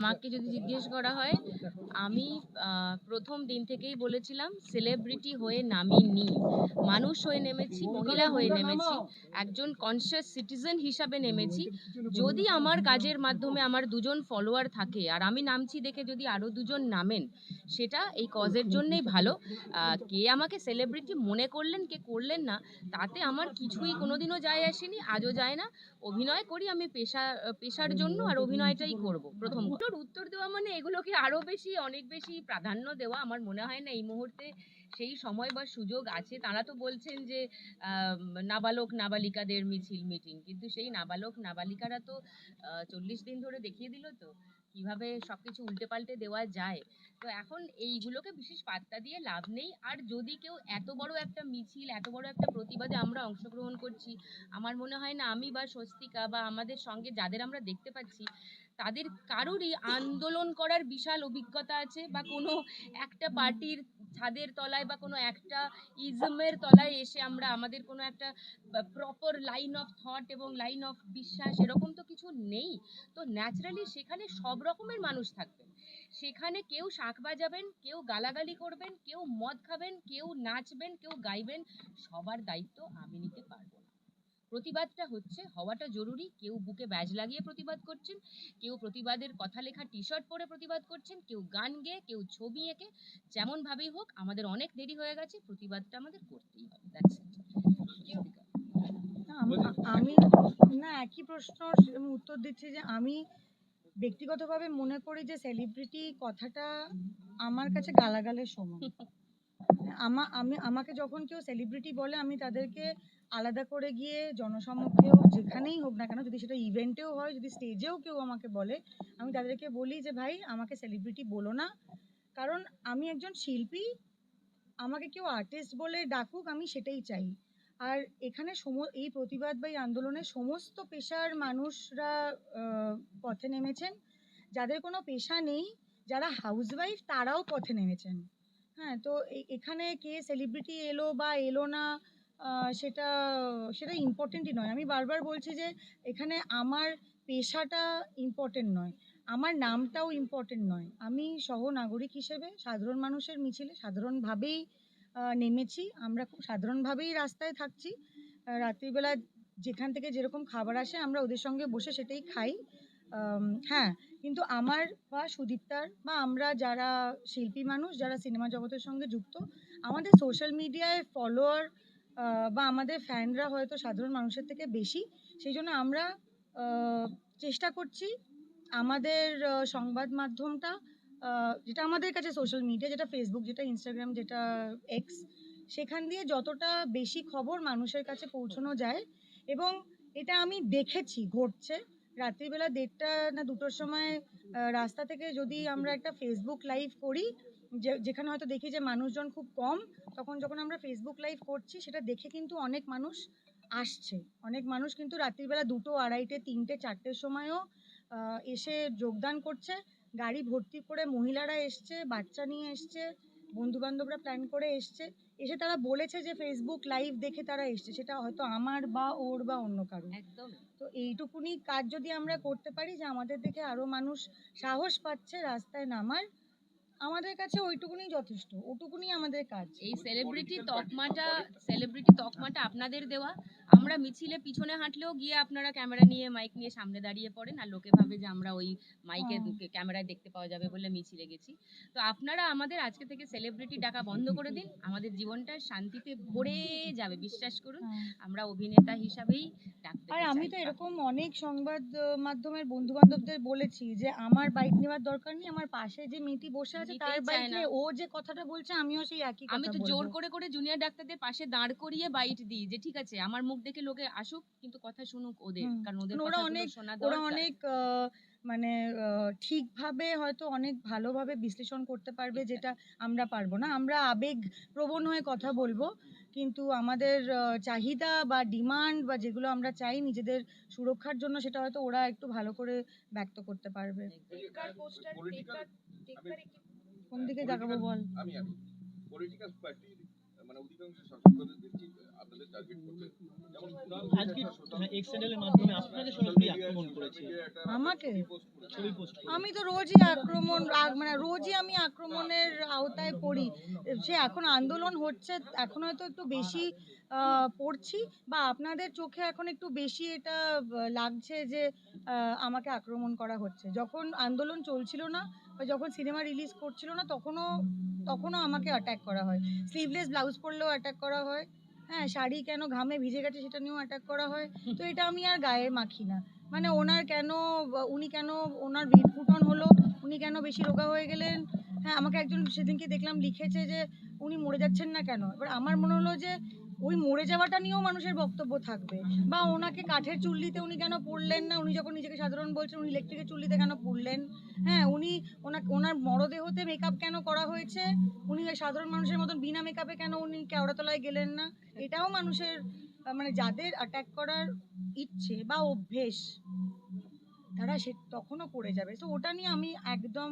আমাকে যদি জিজ্ঞেস করা হয়, আমি প্রথম দিন থেকেই বলেছিলাম সেলিব্রিটি হয়ে নামিনি, মানুষ হয়ে নেমেছি, মহিলা হয়ে নেমেছি, একজন কনসিয়াস সিটিজেন হিসাবে নেমেছি। যদি আমার কাজের মাধ্যমে আমার দুজন ফলোয়ার থাকে আর আমি নামছি দেখে যদি আরো দুজন নামেন, সেটা এই কজের জন্যই ভালো। কে আমাকে সেলিব্রিটি মনে করলেন কে করলেন না, তাতে আমার কিছুই কোনোদিনও যায় আসেনি, আজও যায় না। অভিনয় করি আমি পেশার জন্য, আর অভিনয়টাই করব। প্রথম উত্তর দেওয়া মানে এগুলোকে আরো বেশি অনেক বেশি প্রাধান্য দেওয়া, আমার মনে হয় না এই মুহূর্তে সেই সময় বা সুযোগ আছে। তারা তো বলছেন যে নাবালক নাবালিকাদের মিছিল মিটিং, কিন্তু সেই নাবালক নাবালিকারা তো 40 দিন ধরে দেখিয়ে দিল তো কিভাবে সবকিছু উল্টে পাল্টে দেওয়া যায়। তো এখন এইগুলোকে বিশেষ পাত্তা দিয়ে লাভ নেই। আর যদি কেউ এত বড় একটা মিছিল, এত বড় একটা প্রতিবাদে আমরা অংশগ্রহণ করছি, আমার মনে হয় না আমি বা স্বস্তিকা বা আমাদের সঙ্গে যাদের আমরা দেখতে পাচ্ছি তাদের কারোরই আন্দোলন করার বিশাল অভিজ্ঞতা আছে, বা কোনো একটা পার্টির ছাদের তলায় বা কোনো একটা ইজমের তলায় এসে আমরা আমাদের কোনো একটা প্রপার লাইন অফ থট এবং লাইন অফ বিশ্বাস এরকম তো কিছু নেই। তো ন্যাচারালি সেখানে সব রকমের মানুষ থাকবে। সেখানে কেউ শাঁখ বাজাবেন, কেউ গালাগালি করবেন, কেউ মদ খাবেন, কেউ নাচবেন, কেউ গাইবেন, সবার দায়িত্ব আমি নিতে পারবো না। প্রতিবাদটা হওয়াটা জরুরি। কেউ বুকে ব্যাজ লাগিয়ে প্রতিবাদ করছেন, কেউ প্রতিবাদের কথা লেখা টি শার্ট পরে প্রতিবাদ করছেন, কেউ গান গেয়ে, কেউ ছবি এঁকে, যেমন ভাবেই হোক আমাদের অনেক দেরি হয়ে গেছে, প্রতিবাদটা আমাদের করতেই হবে। আমি না একই প্রশ্ন উত্তর দিচ্ছি যে আমি ব্যক্তিগতভাবে মনে করি যে সেলিব্রিটি কথাটা আমার কাছে গালাগালের সমান। আমাকে যখন কেউ সেলিব্রিটি বলে আমি তাদেরকে আলাদা করে গিয়ে জনসম্মুখে হোক যেখানেই হোক না কেন, যদি সেটা ইভেন্টেও হয়, যদি স্টেজেও কেউ আমাকে বলে, আমি তাদেরকে বলি যে ভাই আমাকে সেলিব্রিটি বলো না, কারণ আমি একজন শিল্পী, আমাকে কেউ আর্টিস্ট বলে ডাকুক, আমি সেটাই চাই। আর এখানে এই প্রতিবাদ বা এই আন্দোলনে সমস্ত পেশার মানুষরা পথে নেমেছেন। যাদের কোনো পেশা নেই, যারা হাউসওয়াইফ, তারাও পথে নেমেছেন। হ্যাঁ, তো এখানে কে সেলিব্রিটি এলো বা এলো না, সেটা সেটা ইম্পর্টেন্টই নয়। আমি বারবার বলছি যে এখানে আমার পেশাটা ইম্পর্টেন্ট নয়, আমার নামটাও ইম্পর্টেন্ট নয়। আমি সহনাগরিক হিসেবে সাধারণ মানুষের মিছিলে সাধারণভাবেই নেমেছি। আমরা খুব সাধারণভাবেই রাস্তায় থাকছি। রাত্রিবেলা যেখান থেকে যেরকম খাবার আসে আমরা ওদের সঙ্গে বসে সেটাই খাই। হ্যাঁ, কিন্তু আমার বা সুদীপ্তার বা আমরা যারা শিল্পী মানুষ, যারা সিনেমা জগতের সঙ্গে যুক্ত, আমাদের সোশ্যাল মিডিয়ায় ফলোয়ার বা আমাদের ফ্যানরা হয়তো সাধারণ মানুষের থেকে বেশি। সেই জন্য আমরা চেষ্টা করছি আমাদের সংবাদ মাধ্যমটা, যেটা আমাদের কাছে সোশ্যাল মিডিয়া, যেটা ফেসবুক, যেটা ইনস্টাগ্রাম, যেটা এক্স, সেখান দিয়ে যতটা বেশি খবর মানুষের কাছে পৌঁছানো যায়। এবং এটা আমি দেখেছি ঘটছে। রাত্রিবেলা 1:30 না 2টোর সময় রাস্তা থেকে যদি আমরা একটা ফেসবুক লাইভ করি, যেখানে হয়তো দেখি যে মানুষজন খুব কম, তখন যখন আমরা ফেসবুক লাইভ করছি সেটা দেখে কিন্তু অনেক মানুষ আসছে। অনেক মানুষ কিন্তু রাত্রিবেলা 2টো, 2:30, 3টে, 4টের সময়ও এসে যোগদান করছে। গাড়ি ভর্তি করে মহিলারা এসছে, বাচ্চা নিয়ে এসছে, বন্ধুবান্ধবরা প্ল্যান করে এসছে, এসে তারা বলেছে যে ফেসবুক লাইভ দেখে তারা এসছে, সেটা হয়তো আমার বা ওর বা অন্য কারো। একদম। তো এইটুকুনি কাজ যদি আমরা করতে পারি যে আমাদের দেখে আরো মানুষ সাহস পাচ্ছে রাস্তায় নামার, আমাদের কাছে ওইটুকুনি যথেষ্ট, ওটুকুনি আমাদের কাজ। এই সেলিব্রিটি তকমাটা আপনাদের দেওয়া। আমরা মিছিলে পিছনে হাঁটলেও গিয়ে আপনারা ক্যামেরা নিয়ে, মাইক নিয়ে সামনে দাঁড়িয়ে পড়েন, আর লোকে ভাবে যে আমরা ওই মাইকে ক্যামেরায় দেখতে পাওয়া যাবে বলে মিছিলে গেছি। তো আপনারা আমাদের আজকে থেকে সেলিব্রিটি ডাকা বন্ধ করে দিন, আমাদের জীবনটা শান্তিতে ভরে যাবে, বিশ্বাস করুন। আমরা অভিনেতা হিসাবেই ডাকতে চাই। আর আমি তো এরকম অনেক সংবাদ মাধ্যমের বন্ধু বান্ধবদের বলেছি যে আমার বাইক নেওয়ার দরকার নেই, আমার পাশে যে মেয়েটি বসে আছে তার বাইক নিয়ে ও যে কথাটা বলছে আমিও সেই একই কথা বলবো। আমি তো জোর করে করে জুনিয়র ডাক্তারদের পাশে দাঁড় করিয়ে বাইট দিই যে ঠিক আছে আমার মুখ দেখে লোকে আসুক, কিন্তু কথা শুনুক ওদের, কারণ ওদের কথাগুলো শোনা দরকার। ওরা অনেক মানে ঠিকভাবে হয়তো অনেক ভালোভাবে বিশ্লেষণ করতে পারবে, যেটা আমরা পারবো না। আমরা আবেগ প্রবণ হয়ে কথা বলবো, কিন্তু আমাদের চাহিদা বা ডিমান্ড বা যেগুলো আমরা চাই নিজেদের সুরক্ষার জন্য, সেটা হয়তো ওরা একটু ভালো করে ব্যক্ত করতে পারবে। কোন দিকে জাগাবো বল? পলিটিক্যাল পার্টি মানে অধিকাংশ শাসক দলের দেখছি আপনাদের টার্গেট করবে? যেমন আজকে এক্স চ্যানেলের মাধ্যমে আপনাকে সরাসরি আক্রমণ করেছে, আমাকে ছবি পোস্ট করে। আমি তো রোজই মানে রোজই আমি আক্রমণের আওতায় পড়ি। সে এখন আন্দোলন হচ্ছে, এখন হয়তো একটু বেশি পড়ছি, বা আপনাদের চোখে এখন একটু বেশি এটা লাগছে যে আমাকে আক্রমণ করা হচ্ছে। যখন আন্দোলন চলছিল না বা যখন সিনেমা রিলিজ করছিল না, তখনও আমাকে অ্যাটাক করা হয়। স্লিভলেস ব্লাউজ পরলেও অ্যাটাক করা হয়, হ্যাঁ, শাড়ি কেন ঘামে ভিজে গেছে সেটা নিয়েও অ্যাটাক করা হয়। তো এটা আমি আর গায়ে মাখি না। মানে উনি কেন ওনার ভিড় ফুটন হলো, উনি কেন বেশি রোগা হয়ে গেলেন। হ্যাঁ, আমাকে একজন সেদিনকে দেখলাম লিখেছে যে উনি মরে যাচ্ছেন না কেন। এবার আমার মনে হলো যে ওই মরে যাওয়াটা নিয়েও মানুষের বক্তব্য থাকবে, বা ওনাকে কাঠের চুল্লিতে উনি কেন পড়লেন না, উনি যখন নিজেকে সাধারণ বলছেন উনি ইলেকট্রিকের চুল্লিতে কেন পড়লেন। হ্যাঁ, ওনার মরদেহতে মেকআপ কেন করা হয়েছে, উনি সাধারণ মানুষের মতন বিনা মেকআপে কেন উনি কেওড়াতলায় গেলেন না। এটাও মানুষের মানে যাদের অ্যাটাক করার ইচ্ছে বা অভ্যেস, তারা তখনও করে যাবে। তো ওটা নিয়ে আমি একদম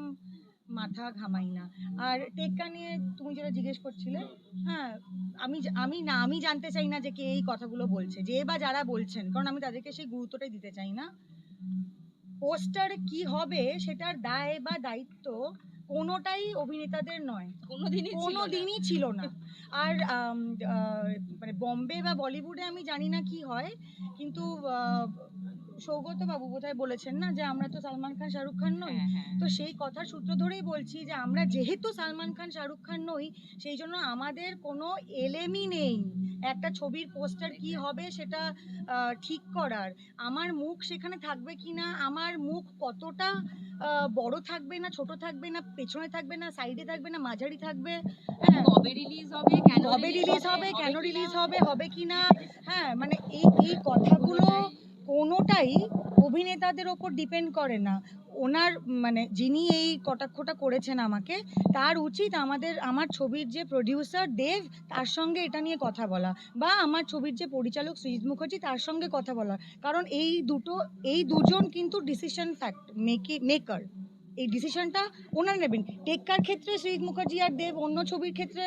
মাথা ঘামাই না। আর টেক্কা নিয়ে তুমি যেটা জিজ্ঞেস করছিলে, হ্যাঁ, আমি জানতে চাই না যে কে এই কথাগুলো বলছে, যে বা যারা বলছেন, কারণ আমি তাদেরকে সেই গুরুত্বটাই দিতে চাই না। পোস্টার কি হবে সেটার দায় বা দায়িত্ব কোনোটাই অভিনেতাদের নয়, কোনোদিনই ছিল না। আর মানে বম্বে বা বলিউডে আমি জানি না কি হয়, কিন্তু সৌগত বাবু বোধহয় বলেছেন না যে আমরা তো সালমান খান শাহরুখ খান নই। তো সেই কথার সূত্র ধরেই বলছি যে আমরা যেহেতু সালমান খান শাহরুখ খান নই, সেই জন্য আমাদের কোনো এলেমই নেই একটা ছবির পোস্টার কি হবে সেটা ঠিক করার। আমার মুখ সেখানে থাকবে কিনা, আমার মুখ কতটা বড় থাকবে না ছোট থাকবে না, পেছনে থাকবে না সাইডে থাকবে না মাঝারি থাকবে, হ্যাঁ, কবে রিলিজ হবে, কেন রিলিজ হবে কিনা, হ্যাঁ, মানে এই কথাগুলো কোনোটাই অভিনেতাদের ওপর ডিপেন্ড করে না। ওনার মানে যিনি এই কটাক্ষটা করেছেন আমাকে, তার উচিত আমার ছবির যে প্রডিউসার দেব তার সঙ্গে এটা নিয়ে কথা বলা, বা আমার ছবির যে পরিচালক সৃজিত মুখার্জি তার সঙ্গে কথা বলা। কারণ এই দুজন কিন্তু ডিসিশন মেকার, এই ডিসিশনটা ওনারা নেবেন। টেক্কার ক্ষেত্রে সৃজিত মুখার্জি আর দেব, অন্য ছবির ক্ষেত্রে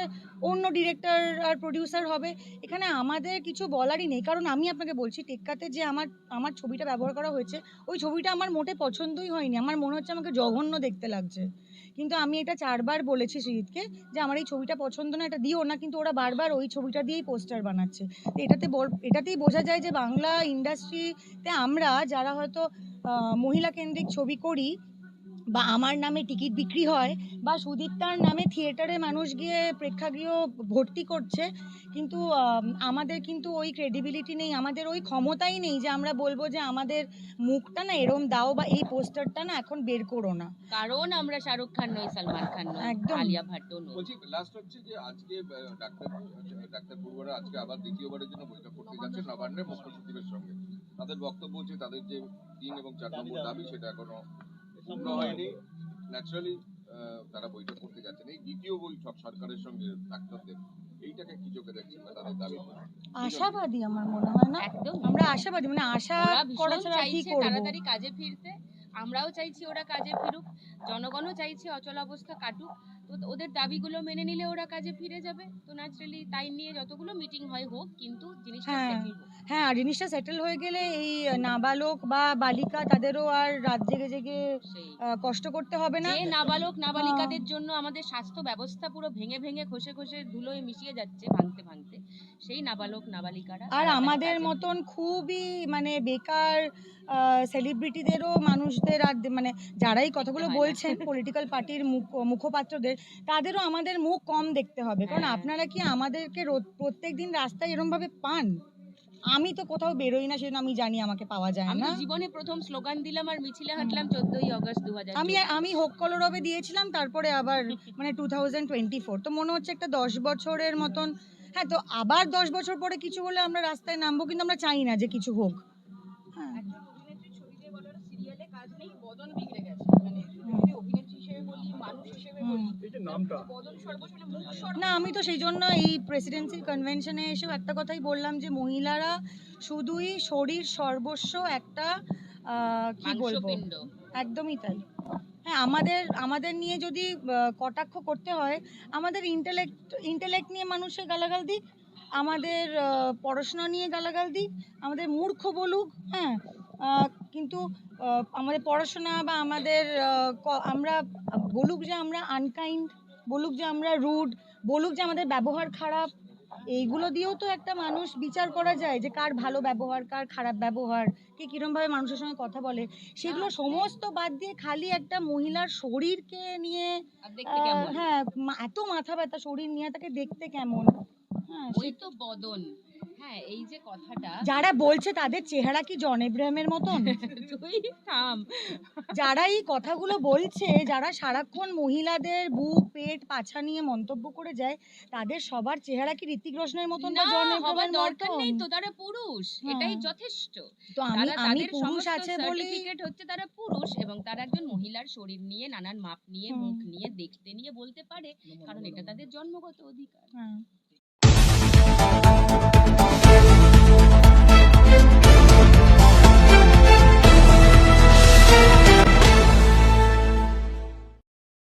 অন্য ডিরেক্টর আর প্রডিউসার হবে। এখানে আমাদের কিছু বলারই নেই। কারণ আমি আপনাকে বলছি, টেক্কাতে যে আমার ছবিটা ব্যবহার করা হয়েছে, ওই ছবিটা আমার মোটে পছন্দই হয়নি। আমার মনে হচ্ছে আমাকে জঘন্য দেখতে লাগছে। কিন্তু আমি এটা 4 বার বলেছি সৃজিতকে যে আমার এই ছবিটা পছন্দ না, এটা দিও না, কিন্তু ওরা বারবার ওই ছবিটা দিয়েই পোস্টার বানাচ্ছে। এটাতেই বোঝা যায় যে বাংলা ইন্ডাস্ট্রিতে আমরা যারা হয়তো মহিলা কেন্দ্রিক ছবি করি, বা আমার নামে টিকিট বিক্রি হয়, বা সুদীপ্তার নামে থিয়েটারে মানুষ গিয়ে প্রেক্ষাগৃহ ভর্তি করছে, কিন্তু আমাদের কিন্তু ওই ক্রেডিবিলিটি নেই, আমাদের ওই ক্ষমতাই নেই যে আমরা বলবো যে আমাদের মুখটা না এরম দাও, বা এই পোস্টারটা না এখন বের করো না। কারণ আমরা শাহরুখ খান নই, সালমান খান নই, একদম। আলিয়া ভাট্টও নই। বলছি লাস্ট হচ্ছে যে আজকে ডাক্তার পূর্বরা আজকে আবার দ্বিতীয়বারের জন্য বৈঠক করতে যাচ্ছে নবান্নের মুখ্য সচিবের সঙ্গে। তাদের বক্তব্য হচ্ছে তাদের যে 3 এবং 4 নম্বর দাবি সেটা এখনো পূর্ণ হয়নি। ন্যাচারালি তারা বৈঠক করতে যাচ্ছেন। এই দ্বিতীয় বৈঠক সরকারের সঙ্গে ডাক্তারদের, এইটাকে কি চোখে দেখছেন না তাদের দাবি? আশাবাদী আমার মনে হয় না, একদম আমরা আশাবাদী, মানে আশা ওরা করা ভীষণ ছাড়া কি চাইছে করব। তাড়াতাড়ি কাজে ফিরতে, আমরাও চাইছি ওরা কাজে ফিরুক, জনগণও চাইছে অচল অবস্থা কাটুক। তো ওদের দাবিগুলো মেনে নিলে ওরা কাজে ফিরে যাবে। তো ন্যাচারালি তাই নিয়ে যতগুলো মিটিং হয় হোক, কিন্তু জিনিসটা হ্যাঁ সেটেল হোক। হ্যাঁ, আর জিনিসটা সেটেল হয়ে গেলে এই নাবালক বা বালিকা তাদেরও আর রাত জেগে জেগে সেই কষ্ট করতে হবে না। যে নাবালক নাবালিকাদের জন্য আমাদের স্বাস্থ্য ব্যবস্থা পুরো ভেঙে ভেঙে খসে খসে ধুলোয় মিশিয়ে যাচ্ছে ভাঙতে ভাঙতে, সেই নাবালক নাবালিকারা আর তাড়াতাড়ি আমাদের কাজে মতন খুবই মানে বেকার সেলিব্রিটিদেরও, মানুষদের আর মানে যারাই কথাগুলো হয় না। বলছেন পলিটিক্যাল পার্টির মুখপাত্রদের, তাদেরও আমাদের মুখ কম দেখতে হবে। কারণ হ্যাঁ। আপনারা কি আমাদেরকে প্রত্যেক দিন রাস্তায় এরমভাবে পান? আমি তো কোথাও বেরোই না, সেজন্য আমি জানি আমাকে পাওয়া যায় আমি না। তো জীবনে প্রথম স্লোগান দিলাম আর মিছিলে হাঁটলাম 14ই অগস্ট 2024। আমি হোক কলরবে দিয়েছিলাম, তারপরে আবার মানে 2024। তো মনে হচ্ছে একটা 10 বছরের মতন। হ্যাঁ, তো আবার 10 বছর পরে কিছু হলে আমরা রাস্তায় নামবো, কিন্তু আমরা চাই না যে কিছু হোক। হ্যাঁ, একজন অভিনেত্রীর ছবি দিয়ে বলার সিরিয়ালে কাজ নেই, বদন বিগড়ে গেছে। মানে যদি অভিনেত্রী হিসেবে বলি, মানুষ হিসেবে বলি, এই যে নামটা বদন সর্বস্ব মুখ না, আমি তো সেই জন্য এই প্রেসিডেন্সির কনভেনশনে এসেও একটা কথাই বললাম যে মহিলারা শুধুই শরীর সর্বস্ব একটা কি বলবো, মাংসপিণ্ড। একদমই তাই। হ্যাঁ, আমাদের নিয়ে যদি কটাক্ষ করতে হয়, আমাদের ইন্টেলেক্ট নিয়ে মানুষের গালাগাল দিক, আমাদের পড়াশোনা নিয়ে গালাগাল দিক, আমাদের মূর্খ বলুক, হ্যাঁ, কিন্তু আমাদের পড়াশোনা বা আমাদের আমরা বলুক যে আমরা আনকাইন্ড, বলুক যে আমরা রুড, বলুক যে আমাদের ব্যবহার খারাপ, এইগুলো দিয়েও তো একটা মানুষ বিচার করা যায় যে কার ভালো ব্যবহার, কার খারাপ ব্যবহার, কে কিরমভাবে মানুষের সঙ্গে কথা বলে। সেগুলো সমস্ত বাদ দিয়ে খালি একটা মহিলার শরীরকে নিয়ে আর দেখতে কেমন? হ্যাঁ, এত মাথা ব্যথা শরীর নিয়ে তাকে দেখতে কেমন, হ্যাঁ, ওই তো বদন। হ্যাঁ, এই যে কথাটা যারা বলছে তাদের চেহারা কি জন এব্রাহামের মতন? তুই থাম। যারা এই কথাগুলো বলছে, যারা সারাক্ষণ মহিলাদের বুক, পেট, পাছা নিয়ে মন্তব্য করে যায়, তাদের সবার চেহারা কি ঋতিক রোশনের মতন বা না, জন হবার এব্রাহামের দরকার মতন? নেই তো, তারা পুরুষ, হ্যাঁ। এটাই যথেষ্ট। তো আমি তারা তাদের পুরুষ সমস্ত আছে বলে সার্টিফিকেট হচ্ছে তারা পুরুষ, এবং তারা একজন মহিলার শরীর নিয়ে, নানান মাপ নিয়ে, হুম। মুখ নিয়ে, দেখতে নিয়ে বলতে পারে, কারণ এটা তাদের জন্মগত অধিকার। হ্যাঁ।